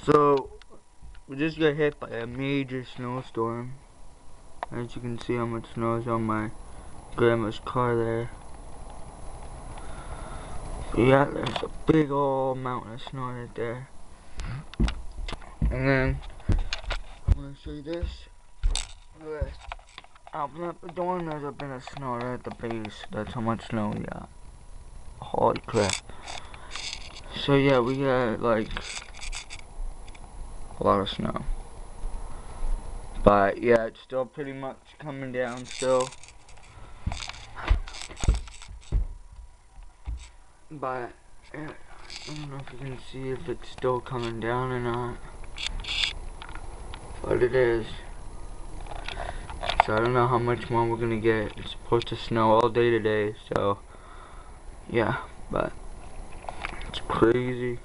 So, we just got hit by a major snowstorm. As you can see how much snow is on my grandma's car there. But yeah, there's a big old mountain of snow right there. And then, I'm gonna show you this. Look at this. Open up the door and there's a bit of snow right at the base. That's how much snow we got. Holy crap. So yeah, we got like a lot of snow. But yeah, it's still pretty much coming down still. But yeah, I don't know if you can see if it's still coming down or not. But it is. So I don't know how much more we're gonna get. It's supposed to snow all day today, so yeah, but it's crazy.